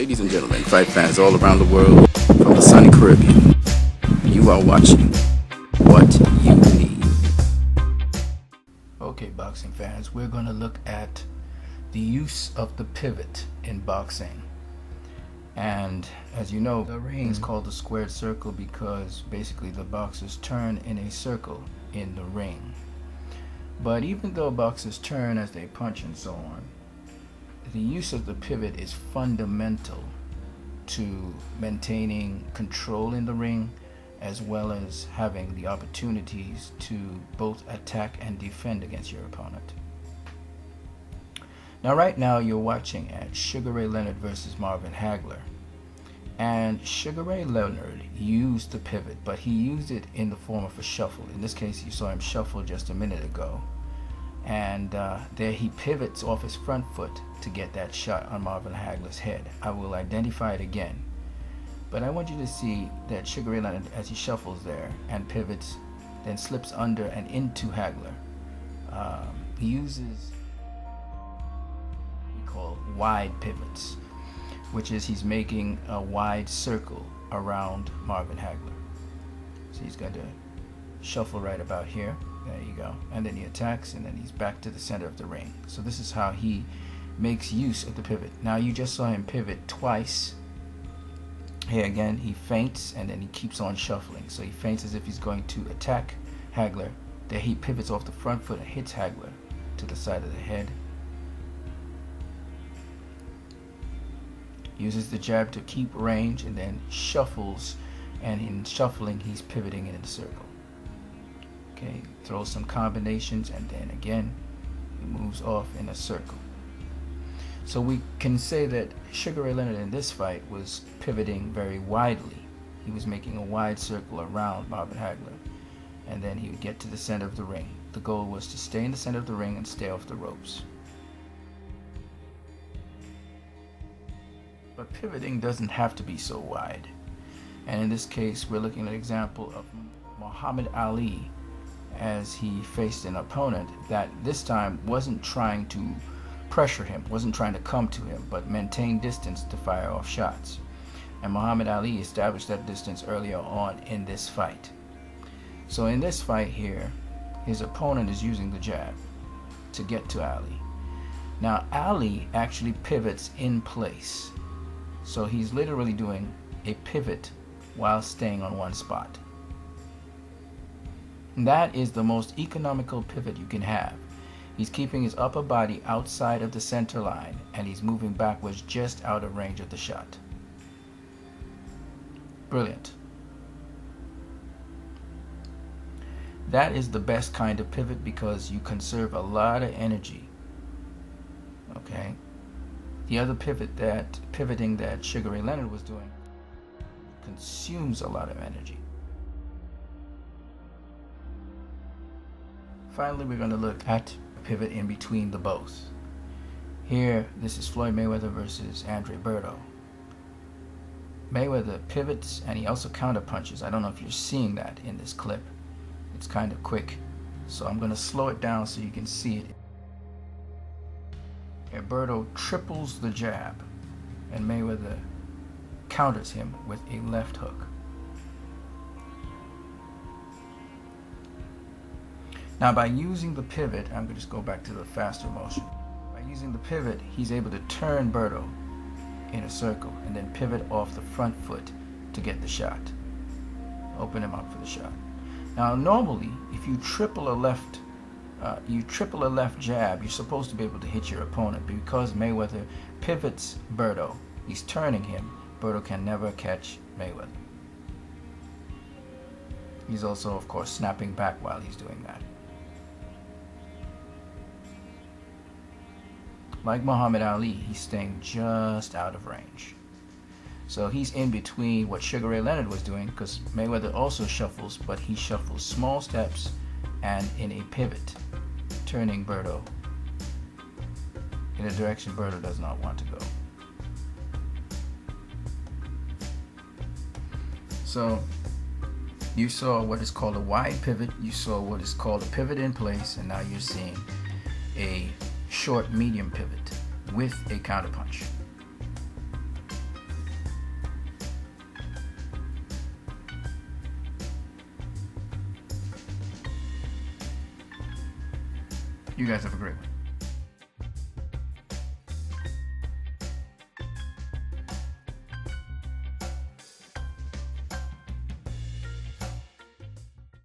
Ladies and gentlemen, fight fans all around the world from the sunny Caribbean, you are watching What You Need. Okay, boxing fans, we're going to look at the use of the pivot in boxing. And as you know, the ring is called the squared circle because basically the boxers turn in a circle in the ring. But even though boxers turn as they punch and so on, the use of the pivot is fundamental to maintaining control in the ring, as well as having the opportunities to both attack and defend against your opponent. Now right now you're watching at Sugar Ray Leonard versus Marvin Hagler. And Sugar Ray Leonard used the pivot, but he used it in the form of a shuffle. In this case, you saw him shuffle just a minute ago. And there he pivots off his front foot to get that shot on Marvin Hagler's head. I will identify it again. But I want you to see that Sugar Ray Leonard, as he shuffles there and pivots, then slips under and into Hagler. He uses what we call wide pivots, which is he's making a wide circle around Marvin Hagler. So he's going to shuffle right about here. There you go. And then he attacks, and then he's back to the center of the ring. So this is how he makes use of the pivot. Now you just saw him pivot twice. Here again, he feints, and then he keeps on shuffling. So he feints as if he's going to attack Hagler. There he pivots off the front foot and hits Hagler to the side of the head. Uses the jab to keep range, and then shuffles, and in shuffling he's pivoting in a circle. Okay, throws some combinations, and then again he moves off in a circle. So we can say that Sugar Ray Leonard in this fight was pivoting very widely. He was making a wide circle around Marvin Hagler, and then he would get to the center of the ring. The goal was to stay in the center of the ring and stay off the ropes. But pivoting doesn't have to be so wide. And in this case, we're looking at an example of Muhammad Ali as he faced an opponent that this time wasn't trying to pressure him, wasn't trying to come to him, but maintain distance to fire off shots. And Muhammad Ali established that distance earlier on in this fight. So in this fight here, his opponent is using the jab to get to Ali. Now Ali actually pivots in place. So he's literally doing a pivot while staying on one spot. And that is the most economical pivot you can have. He's keeping his upper body outside of the center line, and he's moving backwards just out of range of the shot. Brilliant. That is the best kind of pivot because you conserve a lot of energy. Okay? The other pivoting that Sugar Ray Leonard was doing consumes a lot of energy. Finally, we're going to look at a pivot in between the both. Here, this is Floyd Mayweather versus Andre Berto. Mayweather pivots and he also counter punches. I don't know if you're seeing that in this clip. It's kind of quick, so I'm going to slow it down so you can see it. Berto triples the jab, and Mayweather counters him with a left hook. Now by using the pivot, I'm going to just go back to the faster motion. By using the pivot, he's able to turn Berto in a circle and then pivot off the front foot to get the shot. Open him up for the shot. Now normally, if you triple a left jab, you're supposed to be able to hit your opponent. But because Mayweather pivots Berto, he's turning him, Berto can never catch Mayweather. He's also, of course, snapping back while he's doing that. Like Muhammad Ali, he's staying just out of range. So he's in between what Sugar Ray Leonard was doing, because Mayweather also shuffles, but he shuffles small steps and in a pivot, turning Berto in a direction Berto does not want to go. So you saw what is called a wide pivot, you saw what is called a pivot in place, and now you're seeing a short medium pivot with a counterpunch. You guys have a great one.